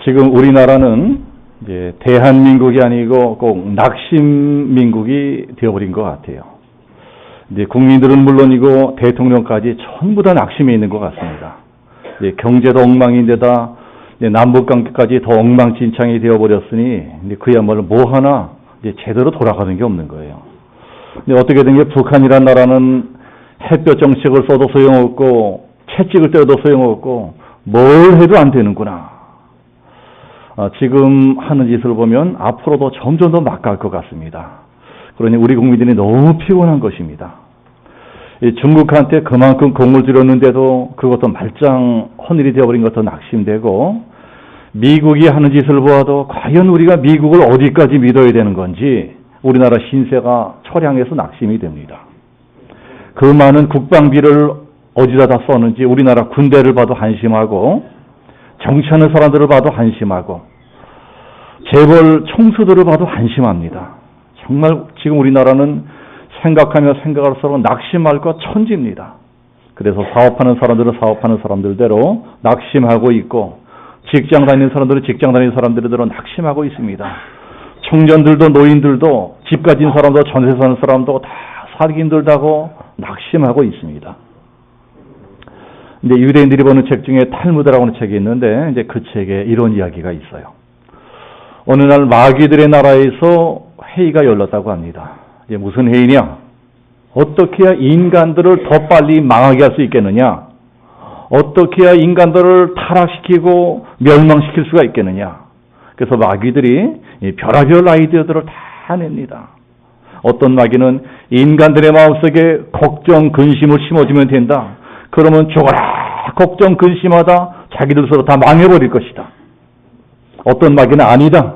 지금 우리나라는 이제 대한민국이 아니고 꼭 낙심민국이 되어버린 것 같아요. 이제 국민들은 물론이고 대통령까지 전부 다 낙심해 있는 것 같습니다. 이제 경제도 엉망인데다 이제 남북관계까지 더 엉망진창이 되어버렸으니 이제 그야말로 뭐 하나 이제 제대로 돌아가는 게 없는 거예요. 근데 어떻게 된 게 북한이란 나라는 햇볕 정책을 써도 소용없고 채 찍을 때도 소용없고 뭘 해도 안 되는구나. 지금 하는 짓을 보면 앞으로도 점점 더 막갈 것 같습니다. 그러니 우리 국민들이 너무 피곤한 것입니다. 중국한테 그만큼 공을 들였는데도 그것도 말짱 헌일이 되어버린 것도 낙심되고, 미국이 하는 짓을 보아도 과연 우리가 미국을 어디까지 믿어야 되는 건지 우리나라 신세가 처량해서 낙심이 됩니다. 그 많은 국방비를 어디다 다 썼는지 우리나라 군대를 봐도 한심하고, 정치하는 사람들을 봐도 한심하고, 재벌 총수들을 봐도 한심합니다. 정말 지금 우리나라는 생각하면 생각할수록 낙심할 것 천지입니다. 그래서 사업하는 사람들은 사업하는 사람들대로 낙심하고 있고, 직장 다니는 사람들은 직장 다니는 사람들대로 낙심하고 있습니다. 청년들도 노인들도 집 가진 사람도 전세 사는 사람도 다 살기 힘들다고 낙심하고 있습니다. 근데 유대인들이 보는 책 중에 탈무드라고 하는 책이 있는데, 이제 그 책에 이런 이야기가 있어요. 어느 날 마귀들의 나라에서 회의가 열렸다고 합니다. 이제 무슨 회의냐? 어떻게 해야 인간들을 더 빨리 망하게 할 수 있겠느냐? 어떻게 해야 인간들을 타락시키고 멸망시킬 수가 있겠느냐? 그래서 마귀들이 별의별 아이디어들을 다 냅니다. 어떤 마귀는 인간들의 마음속에 걱정, 근심을 심어주면 된다. 그러면 죽어라 걱정, 근심하다 자기들 서로 다 망해버릴 것이다. 어떤 마귀는 아니다.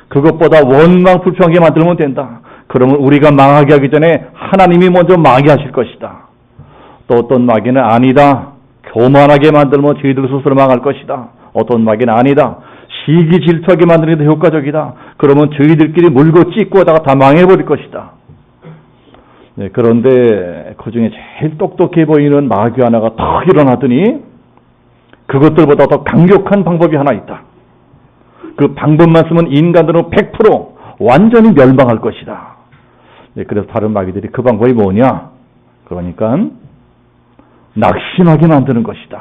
그것보다 원망, 불평하게 만들면 된다. 그러면 우리가 망하게 하기 전에 하나님이 먼저 망하게 하실 것이다. 또 어떤 마귀는 아니다. 교만하게 만들면 저희들 스스로 망할 것이다. 어떤 마귀는 아니다. 시기 질투하게 만드는 게 더 효과적이다. 그러면 저희들끼리 물고 찢고 하다가 다 망해버릴 것이다. 네, 그런데 그 중에 제일 똑똑해 보이는 마귀 하나가 탁 일어나더니 그것들보다 더 강력한 방법이 하나 있다. 그 방법만 쓰면 인간들은 100% 완전히 멸망할 것이다. 네, 그래서 다른 마귀들이 그 방법이 뭐냐? 그러니까 낙심하게 만드는 것이다.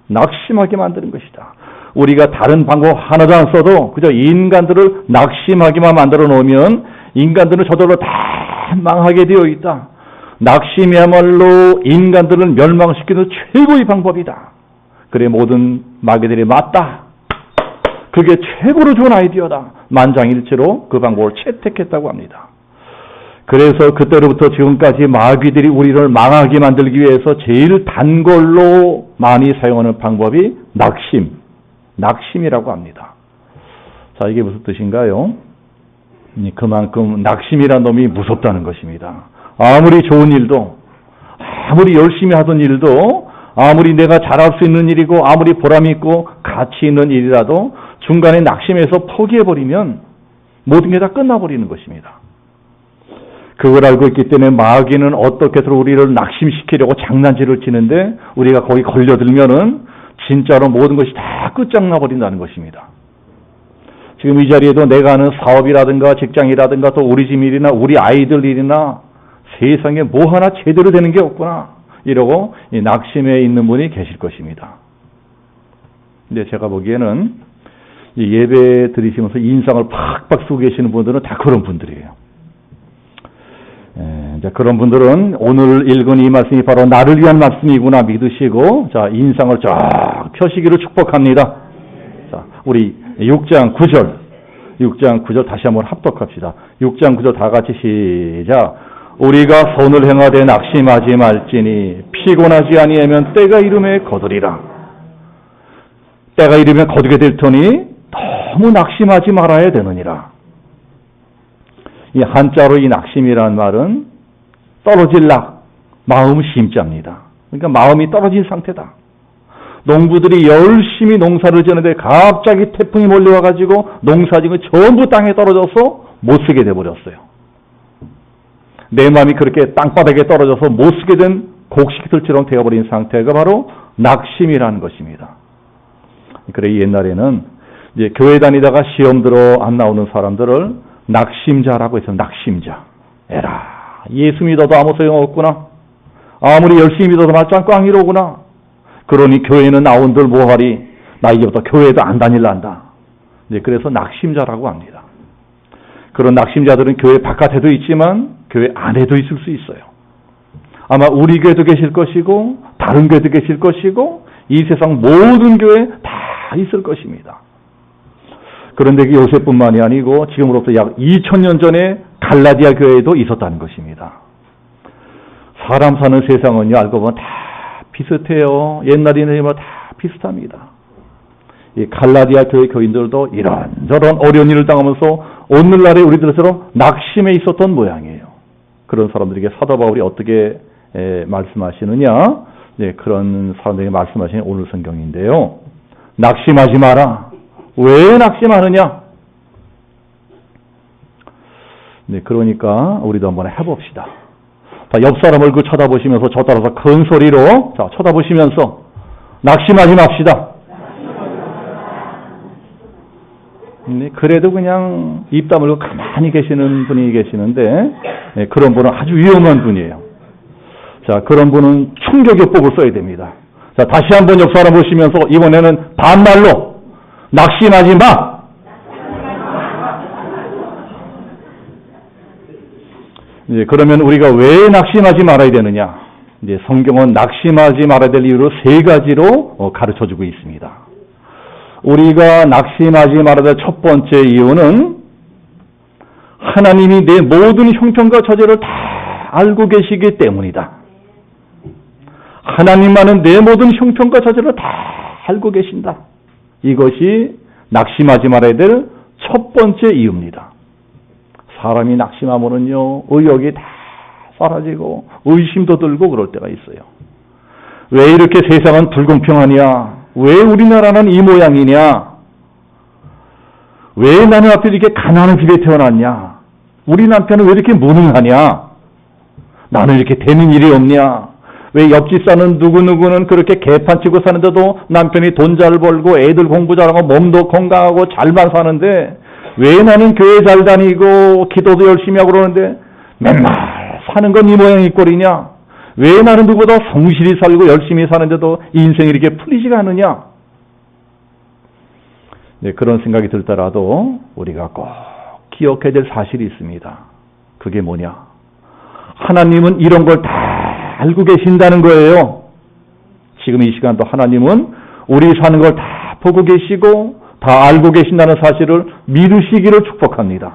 낙심하게 만드는 것이다. 우리가 다른 방법 하나도 안 써도 그저 인간들을 낙심하게만 만들어 놓으면 인간들은 저절로 다 망하게 되어 있다. 낙심이야말로 인간들을 멸망시키는 최고의 방법이다. 그래 모든 마귀들이 맞다. 그게 최고로 좋은 아이디어다. 만장일치로 그 방법을 채택했다고 합니다. 그래서 그때로부터 지금까지 마귀들이 우리를 망하게 만들기 위해서 제일 단골로 많이 사용하는 방법이 낙심이라고 합니다. 자, 이게 무슨 뜻인가요? 그만큼 낙심이라는 놈이 무섭다는 것입니다. 아무리 좋은 일도, 아무리 열심히 하던 일도, 아무리 내가 잘할 수 있는 일이고 아무리 보람 있고 가치 있는 일이라도 중간에 낙심해서 포기해버리면 모든 게 다 끝나버리는 것입니다. 그걸 알고 있기 때문에 마귀는 어떻게 해서 우리를 낙심시키려고 장난질을 치는데 우리가 거기 걸려들면은 진짜로 모든 것이 다 끝장나버린다는 것입니다. 지금 이 자리에도 내가 하는 사업이라든가 직장이라든가 또 우리 집 일이나 우리 아이들 일이나 세상에 뭐 하나 제대로 되는 게 없구나 이러고 이 낙심해 있는 분이 계실 것입니다. 근데 제가 보기에는 이 예배 드리시면서 인상을 팍팍 쓰고 계시는 분들은 다 그런 분들이에요. 이제 그런 분들은 오늘 읽은 이 말씀이 바로 나를 위한 말씀이구나 믿으시고 자 인상을 쫙 펴시기를 축복합니다. 자 우리 6장 9절 다시 한번 합독합시다. 6장 9절 다 같이 시작. 우리가 선을 행하되 낙심하지 말지니 피곤하지 아니하면 때가 이름에 거두리라. 때가 이르면 거두게 될 터니 너무 낙심하지 말아야 되느니라. 이 한자로 이 낙심이라는 말은 떨어질 낙, 마음 심자입니다. 그러니까 마음이 떨어진 상태다. 농부들이 열심히 농사를 지는데 갑자기 태풍이 몰려와가지고 농사지은 전부 땅에 떨어져서 못 쓰게 돼버렸어요. 내 마음이 그렇게 땅바닥에 떨어져서 못 쓰게 된 곡식들처럼 되어버린 상태가 바로 낙심이라는 것입니다. 그래 옛날에는 이제 교회 다니다가 시험 들어 안 나오는 사람들을 낙심자라고 해서 낙심자. 에라, 예수 믿어도 아무 소용없구나. 아무리 열심히 믿어도 말짱 꽝이로구나. 그러니 교회는 나온들 뭐하리. 나 이제부터 교회도 안 다닐란다. 이제 그래서 낙심자라고 합니다. 그런 낙심자들은 교회 바깥에도 있지만 교회 안에도 있을 수 있어요. 아마 우리 교회도 계실 것이고 다른 교회도 계실 것이고 이 세상 모든 교회에 다 있을 것입니다. 그런데 요새뿐만이 아니고 지금으로부터 약 2000년 전에 갈라디아 교회에도 있었다는 것입니다. 사람 사는 세상은요, 알고 보면 다 비슷해요. 옛날이나 다 비슷합니다. 이 갈라디아 교회 교인들도 이런저런 어려운 일을 당하면서 오늘날에 우리들처럼 낙심해 있었던 모양이에요. 그런 사람들에게 사도 바울이 어떻게 말씀하시느냐? 네, 그런 사람들에게 말씀하시는 오늘 성경인데요. 낙심하지 마라. 왜 낙심하느냐? 네, 그러니까 우리도 한번 해봅시다. 옆 사람 얼굴 쳐다보시면서 저 따라서 큰 소리로 자, 쳐다보시면서 낙심하지 맙시다. 네, 그래도 그냥 입 다물고 가만히 계시는 분이 계시는데 네, 그런 분은 아주 위험한 분이에요. 자, 그런 분은 충격요법을 써야 됩니다. 자, 다시 한번 옆 사람 보시면서 이번에는 반말로 낙심하지 마. 이제 그러면 우리가 왜 낙심하지 말아야 되느냐? 이제 성경은 낙심하지 말아야 될 이유를 세 가지로 가르쳐주고 있습니다. 우리가 낙심하지 말아야 될 첫 번째 이유는 하나님이 내 모든 형편과 처지를 다 알고 계시기 때문이다. 하나님만은 내 모든 형편과 처지를 다 알고 계신다. 이것이 낙심하지 말아야 될 첫 번째 이유입니다. 사람이 낙심하면은요, 의욕이 다 사라지고 의심도 들고 그럴 때가 있어요. 왜 이렇게 세상은 불공평하냐? 왜 우리나라는 이 모양이냐? 왜 나는 하필 이렇게 가난한 집에 태어났냐? 우리 남편은 왜 이렇게 무능하냐? 나는 이렇게 되는 일이 없냐? 왜 옆집 사는 누구누구는 그렇게 개판치고 사는데도 남편이 돈 잘 벌고 애들 공부 잘하고 몸도 건강하고 잘만 사는데 왜 나는 교회 잘 다니고 기도도 열심히 하고 그러는데 맨날 사는 건 이 모양이 꼴이냐? 왜 나는 누구보다 성실히 살고 열심히 사는데도 인생이 이렇게 풀리지가 않느냐? 네, 그런 생각이 들더라도 우리가 꼭 기억해야 될 사실이 있습니다. 그게 뭐냐? 하나님은 이런 걸 다 알고 계신다는 거예요. 지금 이 시간도 하나님은 우리 사는 걸 다 보고 계시고 다 알고 계신다는 사실을 믿으시기를 축복합니다.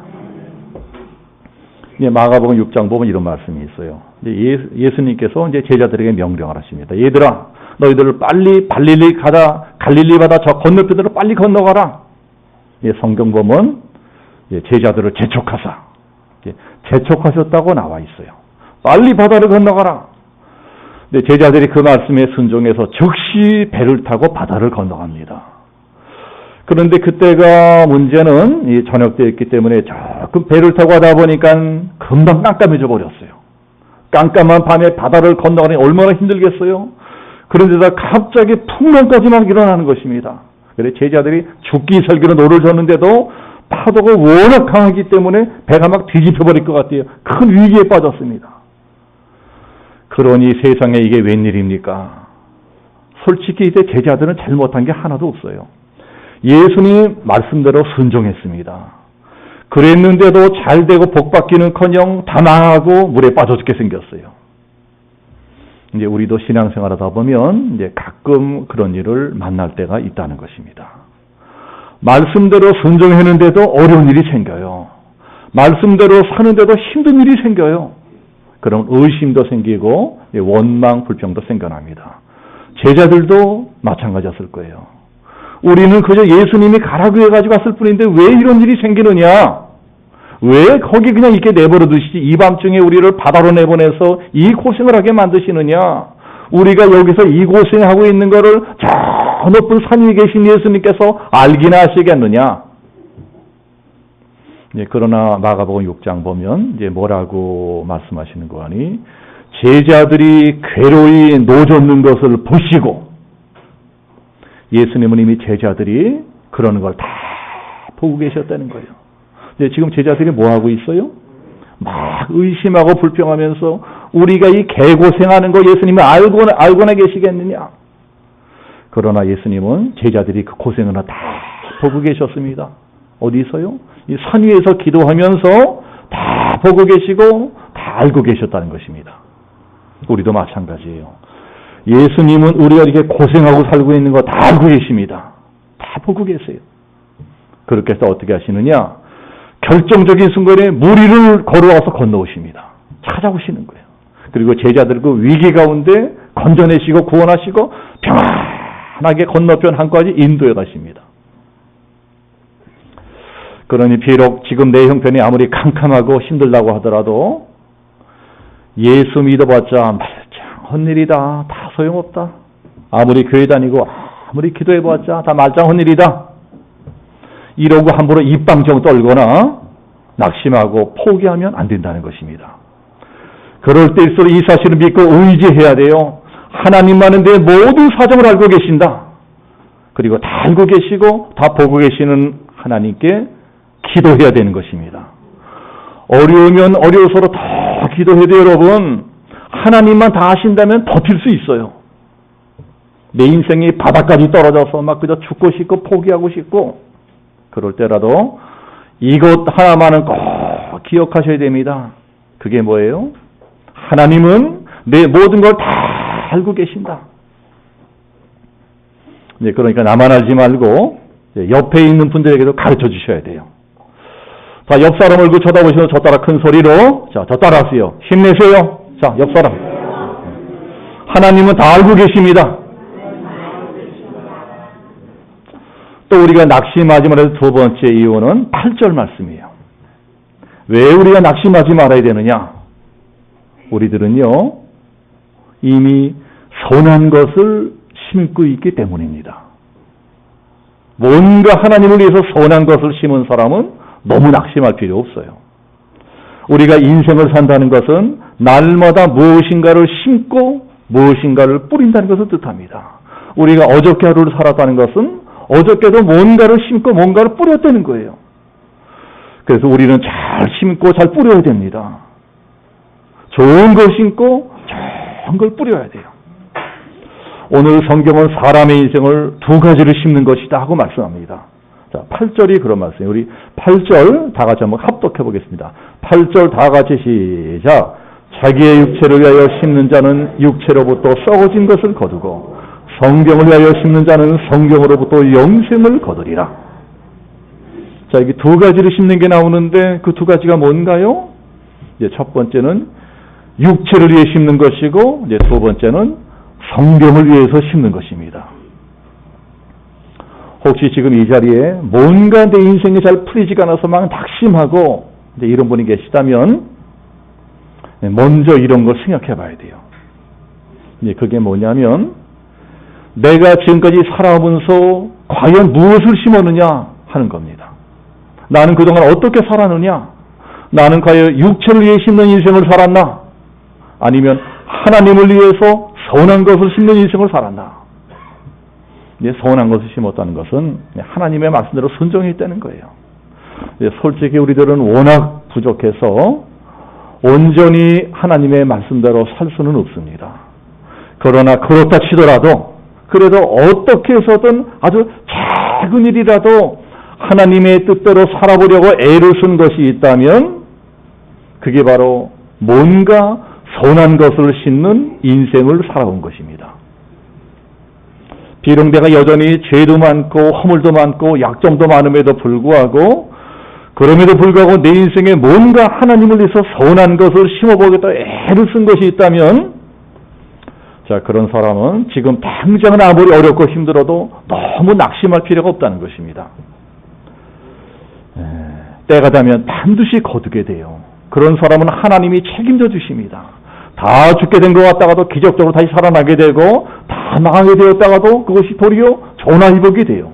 마가복음 6장 보면 이런 말씀이 있어요. 예수님께서 이제 제자들에게 명령을 하십니다. 얘들아, 너희들 빨리 갈릴리 바다 저 건너편으로 빨리 건너가라. 성경 보면 제자들을 재촉하셨다고 나와 있어요. 빨리 바다를 건너가라. 제자들이 그 말씀에 순종해서 즉시 배를 타고 바다를 건너갑니다. 그런데 그때가 문제는 저녁 때였기 때문에 조금 배를 타고 가다 보니까 금방 깜깜해져 버렸어요. 깜깜한 밤에 바다를 건너가니 얼마나 힘들겠어요. 그런데다 갑자기 풍랑까지 막 일어나는 것입니다. 그래서 제자들이 죽기 살기로 노를 졌는데도 파도가 워낙 강하기 때문에 배가 막 뒤집혀 버릴 것 같아요. 큰 위기에 빠졌습니다. 그러니 세상에 이게 웬일입니까? 솔직히 이제 제자들은 잘못한 게 하나도 없어요. 예수님 말씀대로 순종했습니다. 그랬는데도 잘 되고 복 받기는커녕 다 망하고 물에 빠져 죽게 생겼어요. 이제 우리도 신앙생활하다 보면 이제 가끔 그런 일을 만날 때가 있다는 것입니다. 말씀대로 순종했는데도 어려운 일이 생겨요. 말씀대로 사는데도 힘든 일이 생겨요. 그럼 의심도 생기고 원망, 불평도 생겨납니다. 제자들도 마찬가지였을 거예요. 우리는 그저 예수님이 가라고 해가지고 왔을 뿐인데 왜 이런 일이 생기느냐? 왜 거기 그냥 이렇게 내버려 두시지? 이 밤중에 우리를 바다로 내보내서 이 고생을 하게 만드시느냐? 우리가 여기서 이 고생하고 있는 거를 저 높은 산 위에 계신 예수님께서 알기나 하시겠느냐? 그러나 마가복음 6장 보면 이제 뭐라고 말씀하시는 거 아니? 제자들이 괴로이 노젓는 것을 보시고 예수님은 이미 제자들이 그러는 걸 다 보고 계셨다는 거예요. 근데 지금 제자들이 뭐 하고 있어요? 막 의심하고 불평하면서 우리가 이 개고생하는 거 예수님은 알고나 계시겠느냐? 그러나 예수님은 제자들이 그 고생을 다 보고 계셨습니다. 어디서요? 이 산 위에서 기도하면서 다 보고 계시고 다 알고 계셨다는 것입니다. 우리도 마찬가지예요. 예수님은 우리가 이렇게 고생하고 살고 있는 거 다 알고 계십니다. 다 보고 계세요. 그렇게 해서 어떻게 하시느냐? 결정적인 순간에 무리를 걸어와서 건너오십니다. 찾아오시는 거예요. 그리고 제자들 그 위기 가운데 건져내시고 구원하시고 평안하게 건너편 한까지 인도해 가십니다. 그러니 비록 지금 내 형편이 아무리 캄캄하고 힘들다고 하더라도 예수 믿어봤자 말짱 헛일이다. 다 소용없다. 아무리 교회 다니고 아무리 기도해봤자 다 말짱 헛일이다. 이러고 함부로 입방정 떨거나 낙심하고 포기하면 안 된다는 것입니다. 그럴 때일수록 이 사실을 믿고 의지해야 돼요. 하나님만은 내 모든 사정을 알고 계신다. 그리고 다 알고 계시고 다 보고 계시는 하나님께 기도해야 되는 것입니다. 어려우면 어려워서로 더 기도해도 여러분 하나님만 다 아신다면 버틸 수 있어요. 내 인생이 바닥까지 떨어져서 막 그저 죽고 싶고 포기하고 싶고 그럴 때라도 이것 하나만은 꼭 기억하셔야 됩니다. 그게 뭐예요? 하나님은 내 모든 걸 다 알고 계신다. 네, 그러니까 나만 알지 말고 옆에 있는 분들에게도 가르쳐 주셔야 돼요. 자, 옆 사람 얼굴 쳐다보시면서 저 따라 큰 소리로 자, 저 따라 하세요. 힘내세요. 자, 옆 사람. 하나님은 다 알고 계십니다. 또 우리가 낙심하지 말아야 두 번째 이유는 8절 말씀이에요. 왜 우리가 낙심하지 말아야 되느냐? 우리들은요, 이미 선한 것을 심고 있기 때문입니다. 뭔가 하나님을 위해서 선한 것을 심은 사람은 너무 낙심할 필요 없어요. 우리가 인생을 산다는 것은 날마다 무엇인가를 심고 무엇인가를 뿌린다는 것을 뜻합니다. 우리가 어저께 하루를 살았다는 것은 어저께도 뭔가를 심고 뭔가를 뿌렸다는 거예요. 그래서 우리는 잘 심고 잘 뿌려야 됩니다. 좋은 걸 심고 좋은 걸 뿌려야 돼요. 오늘 성경은 사람의 인생을 두 가지를 심는 것이다 하고 말씀합니다. 자, 8절이 그런 말씀이에요. 우리 8절 다 같이 한번 합독해 보겠습니다. 8절 다 같이 시작. 자기의 육체를 위하여 심는 자는 육체로부터 썩어진 것을 거두고 성경을 위하여 심는 자는 성경으로부터 영생을 거두리라. 자, 이게 두 가지를 심는 게 나오는데 그 두 가지가 뭔가요? 이제 첫 번째는 육체를 위해 심는 것이고 이제 두 번째는 성경을 위해서 심는 것입니다. 혹시 지금 이 자리에 뭔가 내 인생이 잘 풀리지가 않아서 막 낙심하고 이제 이런 분이 계시다면 먼저 이런 걸 생각해 봐야 돼요. 이제 그게 뭐냐면 내가 지금까지 살아오면서 과연 무엇을 심었느냐 하는 겁니다. 나는 그동안 어떻게 살았느냐? 나는 과연 육체를 위해 심는 인생을 살았나? 아니면 하나님을 위해서 선한 것을 심는 인생을 살았나? 이제 선한 것을 심었다는 것은 하나님의 말씀대로 순종했다는 거예요. 솔직히 우리들은 워낙 부족해서 온전히 하나님의 말씀대로 살 수는 없습니다. 그러나 그렇다 치더라도 그래도 어떻게 해서든 아주 작은 일이라도 하나님의 뜻대로 살아보려고 애를 쓴 것이 있다면 그게 바로 뭔가 선한 것을 심는 인생을 살아온 것입니다. 비록 내가 여전히 죄도 많고 허물도 많고 약점도 많음에도 불구하고 그럼에도 불구하고 내 인생에 뭔가 하나님을 위해서 선한 것을 심어보겠다 애를 쓴 것이 있다면 자, 그런 사람은 지금 당장은 아무리 어렵고 힘들어도 너무 낙심할 필요가 없다는 것입니다. 때가 되면 반드시 거두게 돼요. 그런 사람은 하나님이 책임져 주십니다. 다 죽게 된 것 같다가도 기적적으로 다시 살아나게 되고 다 망하게 되었다가도 그것이 도리어 전화위복이 돼요.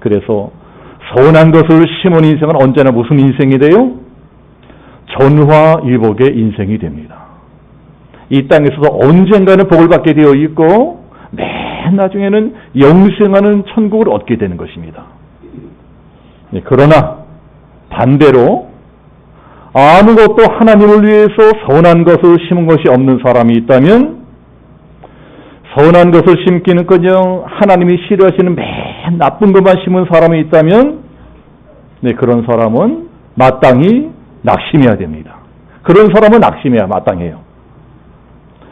그래서 선한 것을 심은 인생은 언제나 무슨 인생이 돼요? 전화위복의 인생이 됩니다. 이 땅에서도 언젠가는 복을 받게 되어 있고 맨 나중에는 영생하는 천국을 얻게 되는 것입니다. 그러나 반대로 아무것도 하나님을 위해서 선한 것을 심은 것이 없는 사람이 있다면, 선한 것을 심기는커녕 하나님이 싫어하시는 맨 나쁜 것만 심은 사람이 있다면, 그런 사람은 마땅히 낙심해야 됩니다. 그런 사람은 낙심해야 마땅해요.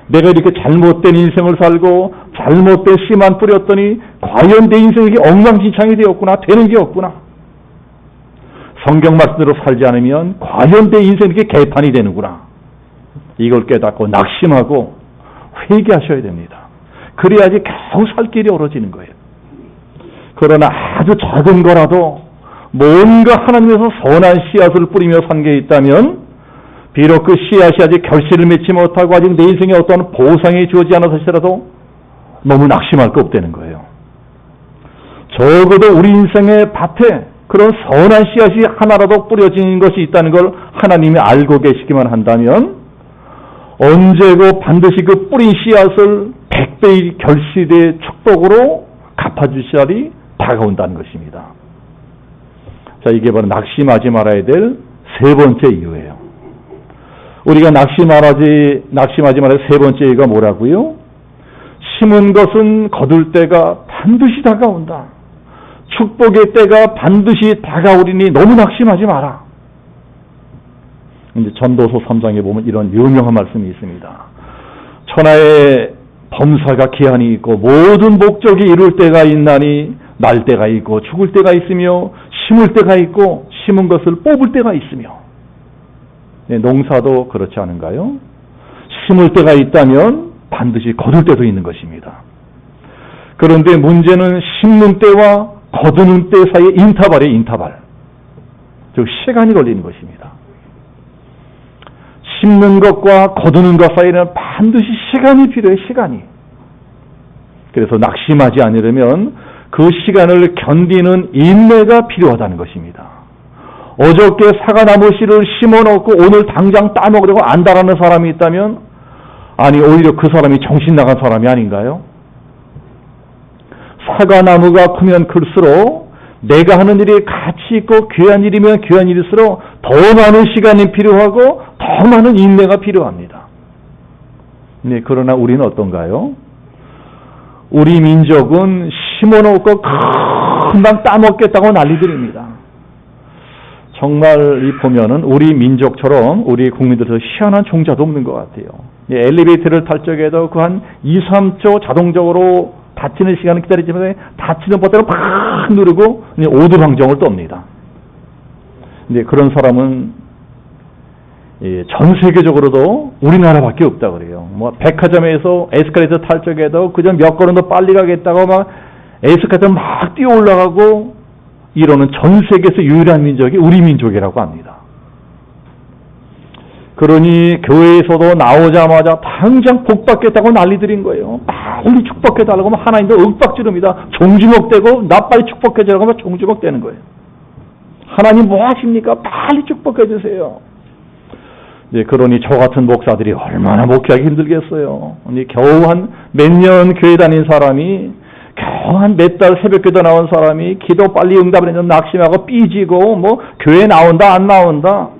내가 이렇게 잘못된 인생을 살고 잘못된 씨만 뿌렸더니 과연 내 인생이 엉망진창이 되었구나, 되는 게 없구나. 성경 말씀대로 살지 않으면 과연 내 인생이 이렇게 개판이 되는구나. 이걸 깨닫고 낙심하고 회개하셔야 됩니다. 그래야지 겨우 살 길이 얼어지는 거예요. 그러나 아주 작은 거라도 뭔가 하나님에서 선한 씨앗을 뿌리며 산 게 있다면, 비록 그 씨앗이 아직 결실을 맺지 못하고 아직 내 인생에 어떠한 보상이 주어지지 않아서라도 너무 낙심할 거 없다는 거예요. 적어도 우리 인생의 밭에 그런 선한 씨앗이 하나라도 뿌려진 것이 있다는 걸 하나님이 알고 계시기만 한다면, 언제고 반드시 그 뿌린 씨앗을 100배의 결실의 축복으로 갚아주실 날이 다가온다는 것입니다. 자, 이게 바로 낙심하지 말아야 될 세 번째 이유예요. 우리가 낙심하지 말아야 세 번째 이유가 뭐라고요? 심은 것은 거둘 때가 반드시 다가온다. 축복의 때가 반드시 다가오리니 너무 낙심하지 마라. 이제 전도서 3장에 보면 이런 유명한 말씀이 있습니다. 천하의 범사가 기한이 있고 모든 목적이 이룰 때가 있나니 날 때가 있고 죽을 때가 있으며 심을 때가 있고 심은 것을 뽑을 때가 있으며. 농사도 그렇지 않은가요? 심을 때가 있다면 반드시 거둘 때도 있는 것입니다. 그런데 문제는 심는 때와 거두는 때 사이에 인터벌이에요. 인터벌. 즉 시간이 걸리는 것입니다. 심는 것과 거두는 것 사이에는 반드시 시간이 필요해요. 시간이. 그래서 낙심하지 않으려면 그 시간을 견디는 인내가 필요하다는 것입니다. 어저께 사과나무 씨를 심어놓고 오늘 당장 따먹으려고 안다라는 사람이 있다면, 아니 오히려 그 사람이 정신 나간 사람이 아닌가요? 사과나무가 크면 클수록 내가 하는 일이 가치 있고 귀한 일이면 귀한 일일수록 더 많은 시간이 필요하고 더 많은 인내가 필요합니다. 네, 그러나 우리는 어떤가요? 우리 민족은 심어놓고 금방 따먹겠다고 난리들입니다. 정말 이 보면은 우리 민족처럼 우리 국민들에서 희한한 종자도 없는 것 같아요. 엘리베이터를 탈 적에도 그 한 2, 3초 자동적으로 닫히는 시간을 기다리지만 닫히는 버튼을 팍 누르고 오두방정을 떱니다. 근데 그런 사람은 전 세계적으로도 우리나라밖에 없다 그래요. 뭐 백화점에서 에스컬레이터 탈 적에도 그저 몇 걸음 더 빨리 가겠다고 막 에스컬레이터 막 뛰어 올라가고 이러는 전 세계에서 유일한 민족이 우리 민족이라고 합니다. 그러니 교회에서도 나오자마자 당장 복 받겠다고 난리들인 거예요. 빨리 축복해달라고 하면 하나님도 윽박지릅니다. 종주먹대고 나 빨리 축복해주라고 하면 종주먹대는 거예요. 하나님 뭐 하십니까? 빨리 축복해주세요. 네, 그러니 저 같은 목사들이 얼마나 목회하기 힘들겠어요. 겨우 한 몇 년 교회 다닌 사람이, 겨우 한 몇 달 새벽기도 나온 사람이 기도 빨리 응답을 해서 낙심하고 삐지고 뭐 교회 나온다 안 나온다.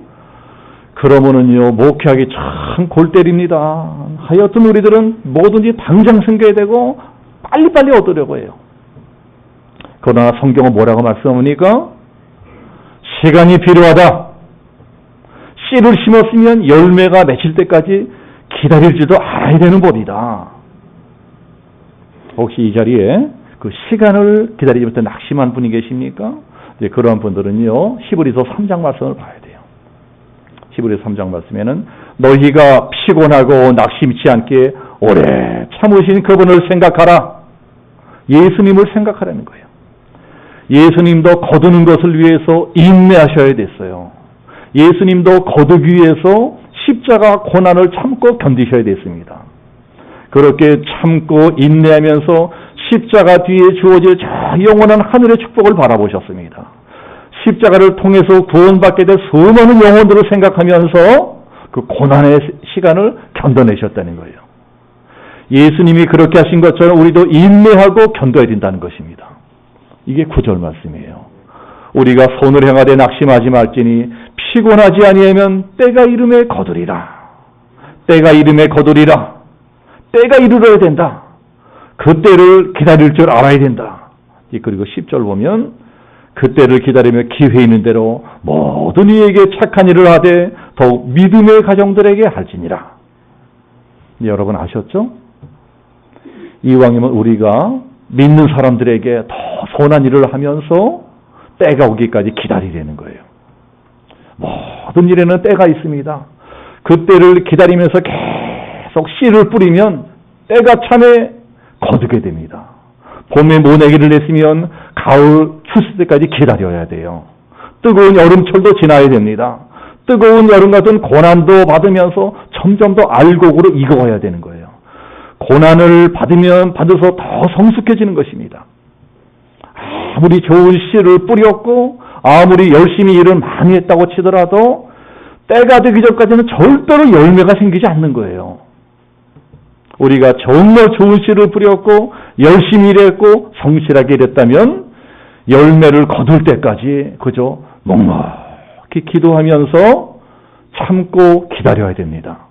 그러면은요 목회하기 참 골 때립니다. 하여튼 우리들은 뭐든지 당장 생겨야 되고 빨리빨리 얻으려고 해요. 그러나 성경은 뭐라고 말씀합니까? 시간이 필요하다. 씨를 심었으면 열매가 맺힐 때까지 기다릴지도 알아야 되는 법이다. 혹시 이 자리에 그 시간을 기다리지 못해 낙심한 분이 계십니까? 이제 그러한 분들은요 히브리서 3장 말씀을 봐야 돼요. 히브리서 3장 말씀에는 너희가 피곤하고 낙심치 않게 오래 참으신 그분을 생각하라. 예수님을 생각하라는 거예요. 예수님도 거두는 것을 위해서 인내하셔야 됐어요. 예수님도 거두기 위해서 십자가 고난을 참고 견디셔야 됐습니다. 그렇게 참고 인내하면서 십자가 뒤에 주어질 저 영원한 하늘의 축복을 바라보셨습니다. 십자가를 통해서 구원받게 될 수많은 영혼들을 생각하면서 그 고난의 시간을 견뎌내셨다는 거예요. 예수님이 그렇게 하신 것처럼 우리도 인내하고 견뎌야 된다는 것입니다. 이게 9절 말씀이에요. 우리가 손을 행하되 낙심하지 말지니 피곤하지 아니하면 때가 이름에 거두리라. 때가 이름에 거두리라. 때가 이르러야 된다. 그 때를 기다릴 줄 알아야 된다. 그리고 10절 보면 그 때를 기다리며 기회 있는 대로 모든 이에게 착한 일을 하되 더욱 믿음의 가정들에게 할지니라. 여러분 아셨죠? 이왕이면 우리가 믿는 사람들에게 더 선한 일을 하면서 때가 오기까지 기다리려는 거예요. 모든 일에는 때가 있습니다. 그 때를 기다리면서 계속 씨를 뿌리면 때가 참에 거두게 됩니다. 봄에 모내기를 냈으면 가을 추수 때까지 기다려야 돼요. 뜨거운 여름철도 지나야 됩니다. 뜨거운 여름 같은 고난도 받으면서 점점 더 알곡으로 익어가야 되는 거예요. 고난을 받으면 받아서 더 성숙해지는 것입니다. 아무리 좋은 씨를 뿌렸고 아무리 열심히 일을 많이 했다고 치더라도 때가 되기 전까지는 절대로 열매가 생기지 않는 거예요. 우리가 정말 좋은 씨를 뿌렸고 열심히 일했고 성실하게 일했다면 열매를 거둘 때까지 그저 넉넉히 기도하면서 참고 기다려야 됩니다.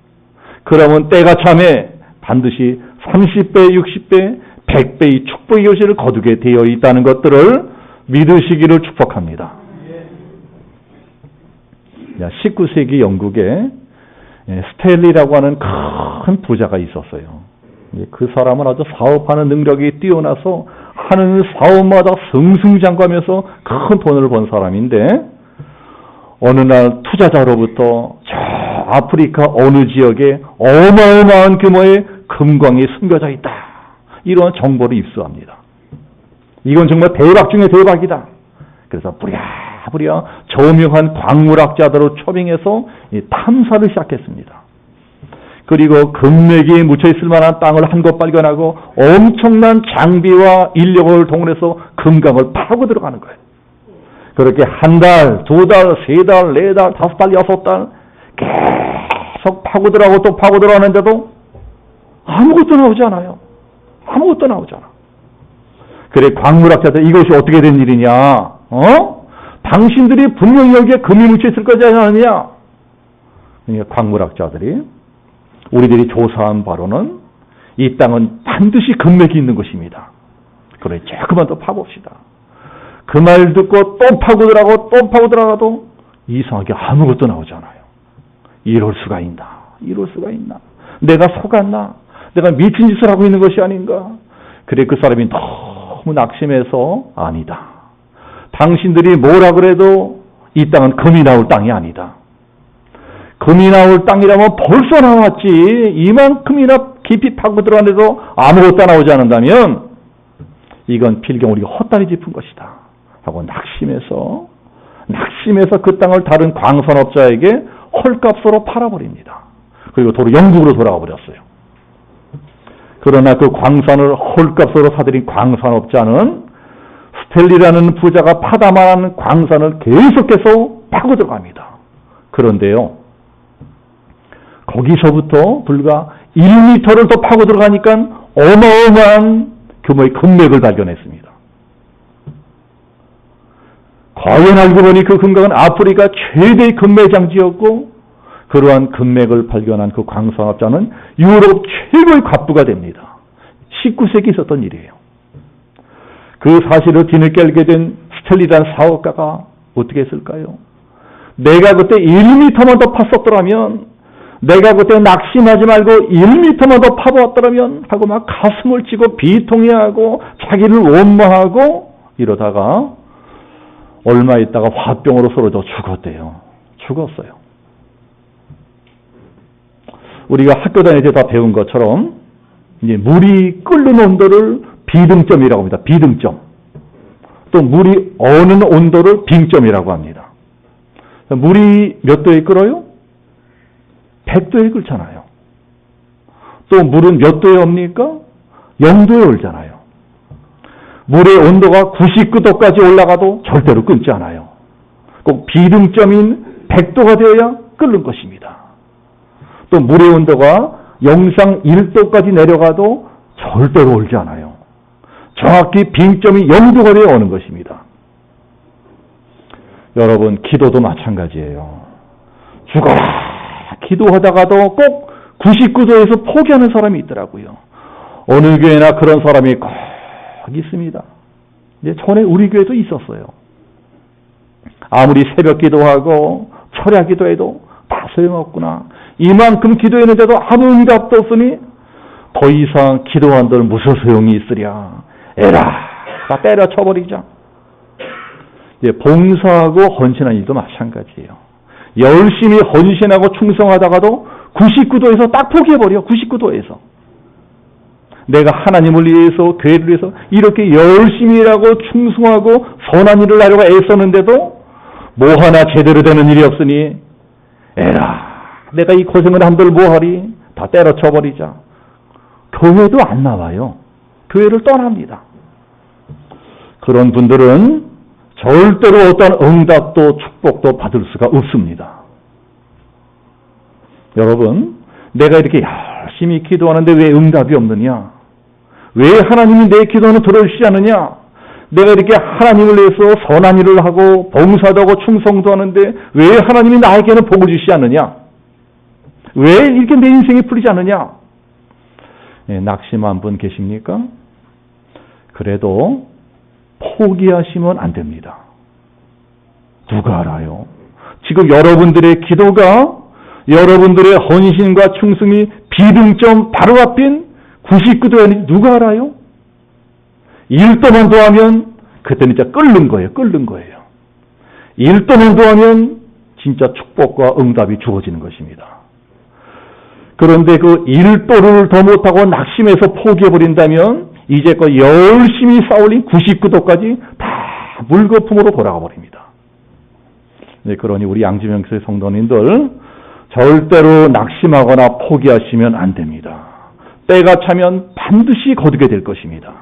그러면 때가 참에 반드시 30배, 60배, 100배의 축복의 요시를 거두게 되어 있다는 것들을 믿으시기를 축복합니다. 19세기 영국에 스탠리라고 하는 큰 부자가 있었어요. 그 사람은 아주 사업하는 능력이 뛰어나서 하는 사업마다 승승장구하면서 큰 돈을 번 사람인데 어느 날 투자자로부터 저 아프리카 어느 지역에 어마어마한 규모의 금광이 숨겨져 있다. 이런 정보를 입수합니다. 이건 정말 대박 중에 대박이다. 그래서 부랴부랴 저명한 광물학자들을 초빙해서 탐사를 시작했습니다. 그리고 금맥이 묻혀있을 만한 땅을 한 곳 발견하고 엄청난 장비와 인력을 동원해서 금강을 파고 들어가는 거예요. 그렇게 한 달, 두 달, 세 달, 네 달, 다섯 달, 여섯 달 계속 파고 들어가고 또 파고 들어가는데도 아무것도 나오지 않아요. 아무것도 나오지 않아. 그래 광물학자들 이것이 어떻게 된 일이냐? 당신들이 분명히 여기에 금이 묻혀있을 거지 않느냐? 광물학자들이 우리들이 조사한 바로는 이 땅은 반드시 금맥이 있는 것입니다. 그래 조금만 더 파봅시다. 그 말 듣고 또 파고 들어가고 또 파고 들어가도 이상하게 아무것도 나오지 않아요. 이럴 수가 있나? 이럴 수가 있나? 내가 속았나? 내가 미친 짓을 하고 있는 것이 아닌가? 그래 그 사람이 너무 낙심해서 아니다. 당신들이 뭐라 그래도 이 땅은 금이 나올 땅이 아니다. 금이 나올 땅이라면 벌써 나왔지. 이만큼이나 깊이 파고 들어가는데도 아무것도 나오지 않는다면 이건 필경 우리가 헛다리 짚은 것이다. 하고 낙심해서 그 땅을 다른 광산업자에게 헐값으로 팔아버립니다. 그리고 도로 영국으로 돌아가 버렸어요. 그러나 그 광산을 헐값으로 사들인 광산업자는 스탠리라는 부자가 파다만한 광산을 계속해서 파고 들어갑니다. 그런데요, 거기서부터 불과 1m를 더 파고 들어가니까 어마어마한 규모의 금맥을 발견했습니다. 과연 알고 보니 그 금강은 아프리카 최대의 금매장지였고 그러한 금맥을 발견한 그 광산업자는 유럽 최고의 갑부가 됩니다. 19세기에 있었던 일이에요. 그 사실을 뒤늦게 알게 된 스탠리라는 사업가가 어떻게 했을까요? 내가 그때 1m만 더 팠었더라면, 내가 그때 낙심하지 말고 1m만 더 파보았더라면 하고 막 가슴을 찌고 비통해하고 자기를 원망하고 이러다가 얼마 있다가 화병으로 쓰러져 죽었대요. 죽었어요. 우리가 학교 다닐 때 다 배운 것처럼 이제 물이 끓는 온도를 비등점이라고 합니다. 비등점. 또 물이 어는 온도를 빙점이라고 합니다. 물이 몇 도에 끓어요? 100도에 끓잖아요. 또 물은 몇 도에 옵니까? 0도에 얼잖아요. 물의 온도가 99도까지 올라가도 절대로 끓지 않아요. 꼭 비등점인 100도가 되어야 끓는 것입니다. 또 물의 온도가 영상 1도까지 내려가도 절대로 얼지 않아요. 정확히 빙점이 0도가 되어 오는 것입니다. 여러분, 기도도 마찬가지예요. 죽어라 기도하다가도 꼭 99도에서 포기하는 사람이 있더라고요. 어느 교회나 그런 사람이 꼭 있습니다. 이제 전에 우리 교회도 있었어요. 아무리 새벽 기도하고 철야 기도해도 다 소용없구나. 이만큼 기도했는데도 아무 응답도 없으니 더 이상 기도한들 무슨 소용이 있으랴. 에라, 다 때려쳐버리자. 봉사하고 헌신하는 일도 마찬가지예요. 열심히 헌신하고 충성하다가도 99도에서 딱 포기해버려. 99도에서. 내가 하나님을 위해서, 교회를 위해서 이렇게 열심히 일하고 충성하고 선한 일을 하려고 애썼는데도 뭐 하나 제대로 되는 일이 없으니 에라, 내가 이 고생을 한들 뭐하리. 다 때려쳐버리자. 교회도 안 나와요. 교회를 떠납니다. 그런 분들은 절대로 어떤 응답도 축복도 받을 수가 없습니다. 여러분, 내가 이렇게 열심히 기도하는데 왜 응답이 없느냐? 왜 하나님이 내 기도는 들어주시지 않느냐? 내가 이렇게 하나님을 위해서 선한 일을 하고 봉사도 하고 충성도 하는데 왜 하나님이 나에게는 복을 주시지 않느냐? 왜 이렇게 내 인생이 풀리지 않느냐? 낙심한 분 계십니까? 그래도 포기하시면 안 됩니다. 누가 알아요? 지금 여러분들의 기도가, 여러분들의 헌신과 충성이 비등점 바로 앞인 99도에 아닌지 누가 알아요? 1도만 더하면 그때는 진짜 끓는 거예요. 끓는 거예요. 1도만 더하면 진짜 축복과 응답이 주어지는 것입니다. 그런데 그 1도를 더 못하고 낙심해서 포기해버린다면 이제껏 열심히 쌓아올린 99도까지 다 물거품으로 돌아가 버립니다. 네, 그러니 우리 양지명교회 성도님들 절대로 낙심하거나 포기하시면 안 됩니다. 때가 차면 반드시 거두게 될 것입니다.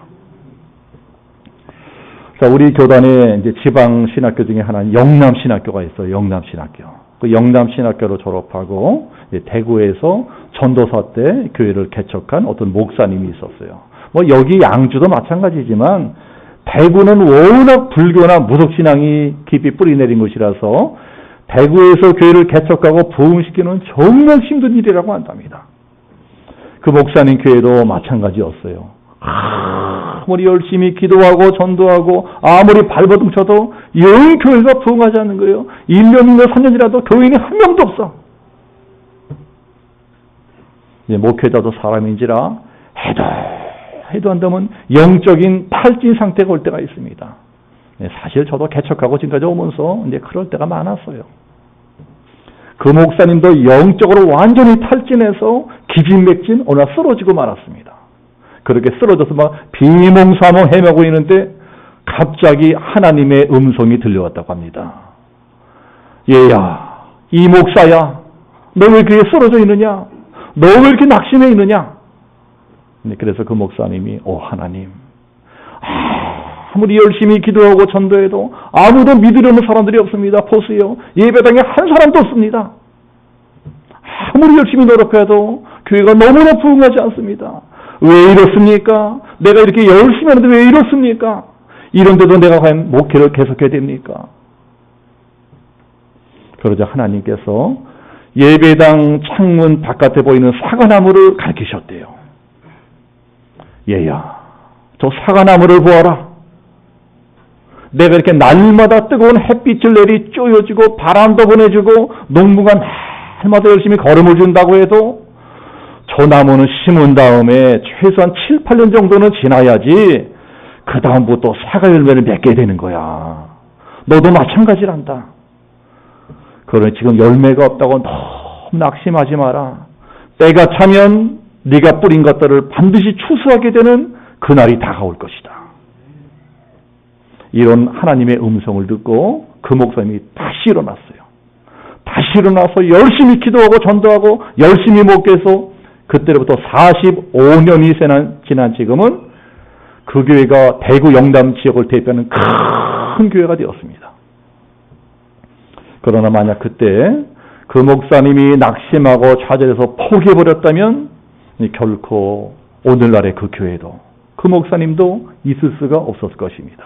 자, 우리 교단에 이제 지방 신학교 중에 하나는 영남신학교가 있어요. 영남신학교. 그 영남신학교를 졸업하고 대구에서 전도사 때 교회를 개척한 어떤 목사님이 있었어요. 뭐 여기 양주도 마찬가지지만 대구는 워낙 불교나 무속신앙이 깊이 뿌리내린 곳이라서 대구에서 교회를 개척하고 부흥시키는 정말 힘든 일이라고 한답니다. 그 목사님 교회도 마찬가지였어요. 아무리 열심히 기도하고 전도하고 아무리 발버둥 쳐도 영 교회가 부흥하지 않는 거예요. 1년이나 3년이라도 교인이 한 명도 없어. 목회자도 사람인지라 해도 안 되면 영적인 탈진 상태가 올 때가 있습니다. 사실 저도 개척하고 지금까지 오면서 이제 그럴 때가 많았어요. 그 목사님도 영적으로 완전히 탈진해서 기진맥진 어느 날 쓰러지고 말았습니다. 그렇게 쓰러져서 막 비몽사몽 헤매고 있는데 갑자기 하나님의 음성이 들려왔다고 합니다. 얘야, 이 목사야, 너 왜 이렇게 쓰러져 있느냐? 너 왜 이렇게 낙심해 있느냐? 그래서 그 목사님이 하나님, 아무리 열심히 기도하고 전도해도 아무도 믿으려는 사람들이 없습니다. 보세요. 예배당에 한 사람도 없습니다. 아무리 열심히 노력해도 교회가 너무나 부흥하지 않습니다. 왜 이렇습니까? 내가 이렇게 열심히 하는데 왜 이렇습니까? 이런데도 내가 과연 목회를 계속해야 됩니까? 그러자 하나님께서 예배당 창문 바깥에 보이는 사과나무를 가르치셨대요. 얘야, 저 사과나무를 보아라. 내가 이렇게 날마다 뜨거운 햇빛을 내리 쪼여주고 바람도 보내주고 농부가 날마다 열심히 걸음을 준다고 해도 저 나무는 심은 다음에 최소한 7, 8년 정도는 지나야지 그 다음부터 사과 열매를 맺게 되는 거야. 너도 마찬가지란다. 그러니 지금 열매가 없다고 너무 낙심하지 마라. 때가 차면 네가 뿌린 것들을 반드시 추수하게 되는 그날이 다가올 것이다. 이런 하나님의 음성을 듣고 그 목사님이 다시 일어났어요. 다시 일어나서 열심히 기도하고 전도하고 열심히 목회해서 그때로부터 45년이 지난 지금은 그 교회가 대구 영남 지역을 대표하는 큰 교회가 되었습니다. 그러나 만약 그때 그 목사님이 낙심하고 좌절해서 포기해버렸다면 결코 오늘날의 그 교회도 그 목사님도 있을 수가 없었을 것입니다.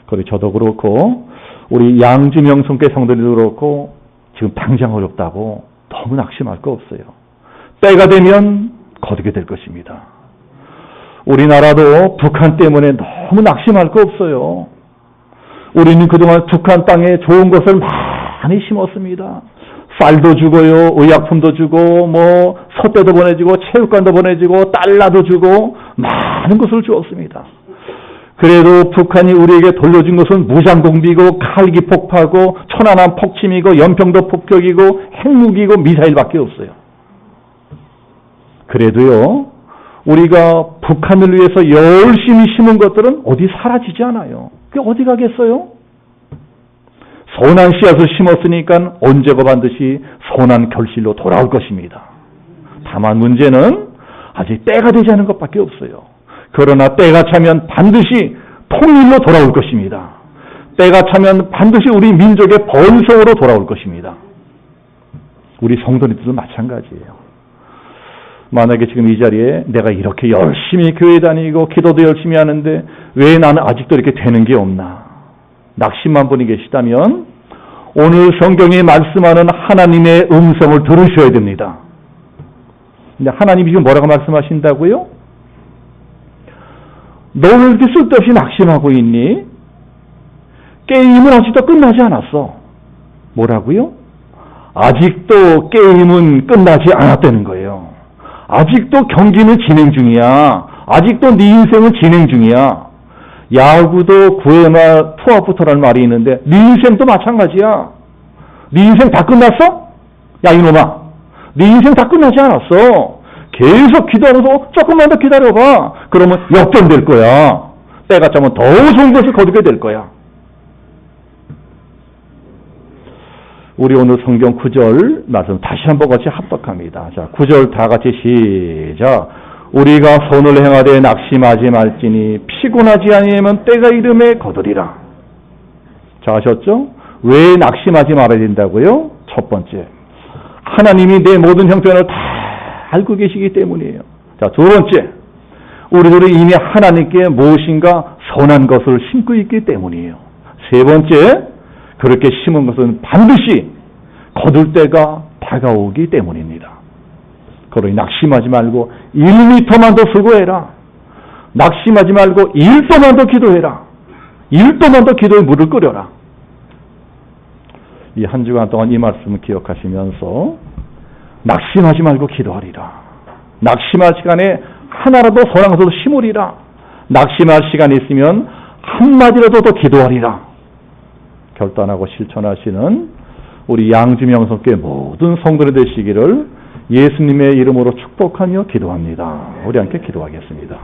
그리고 저도 그렇고 우리 양주명성교회 성도들도 그렇고 지금 당장 어렵다고 너무 낙심할 거 없어요. 때가 되면 거두게 될 것입니다. 우리나라도 북한 때문에 너무 낙심할 거 없어요. 우리는 그동안 북한 땅에 좋은 것을 많이 심었습니다. 쌀도 주고요, 의약품도 주고, 솥대도 보내주고, 체육관도 보내주고, 달러도 주고, 많은 것을 주었습니다. 그래도 북한이 우리에게 돌려준 것은 무장공비고, 칼기 폭파고, 천안함 폭침이고, 연평도 폭격이고, 핵무기고, 미사일밖에 없어요. 그래도요, 우리가 북한을 위해서 열심히 심은 것들은 어디 사라지지 않아요. 그게 어디 가겠어요? 선한 씨앗을 심었으니까 언제고 반드시 선한 결실로 돌아올 것입니다. 다만 문제는 아직 때가 되지 않은 것밖에 없어요. 그러나 때가 차면 반드시 통일로 돌아올 것입니다. 때가 차면 반드시 우리 민족의 번성으로 돌아올 것입니다. 우리 성도님들도 마찬가지예요. 만약에 지금 이 자리에 내가 이렇게 열심히 교회 다니고 기도도 열심히 하는데 왜 나는 아직도 이렇게 되는 게 없나? 낙심한 분이 계시다면 오늘 성경이 말씀하는 하나님의 음성을 들으셔야 됩니다. 근데 하나님이 지금 뭐라고 말씀하신다고요? 너 왜 이렇게 쓸데없이 낙심하고 있니? 게임은 아직도 끝나지 않았어. 뭐라고요? 아직도 게임은 끝나지 않았다는 거예요. 아직도 경기는 진행 중이야. 아직도 네 인생은 진행 중이야. 야구도 9회 말 투아웃부터라는 말이 있는데 네 인생도 마찬가지야. 네 인생 다 끝났어? 야 이놈아, 네 인생 다 끝나지 않았어. 계속 기다려서 조금만 더 기다려봐. 그러면 역전될 거야. 때가 차면 더 좋은 것을 거두게 될 거야. 우리 오늘 성경 9절 말씀 다시 한번 같이 합독합니다. 자, 9절 다 같이 시작. 우리가 선을 행하되 낙심하지 말지니 피곤하지 아니하면 때가 이름에 거두리라. 자, 아셨죠? 왜 낙심하지 말아야 된다고요? 첫 번째, 하나님이 내 모든 형편을 다 알고 계시기 때문이에요. 자, 두 번째, 우리들이 이미 하나님께 무엇인가 선한 것을 심고 있기 때문이에요. 세 번째, 그렇게 심은 것은 반드시 거둘 때가 다가오기 때문입니다. 그러니 낙심하지 말고 1미터만 더 수고해라. 낙심하지 말고 1도만 더 기도해라. 1도만 더 기도에 물을 끓여라. 이 한 주간 동안 이 말씀을 기억하시면서 낙심하지 말고 기도하리라. 낙심할 시간에 하나라도 선한 것을 심으리라. 낙심할 시간이 있으면 한마디라도 더 기도하리라. 결단하고 실천하시는 우리 양주명성교회 모든 성도들 되시기를 예수님의 이름으로 축복하며 기도합니다. 우리 함께 기도하겠습니다.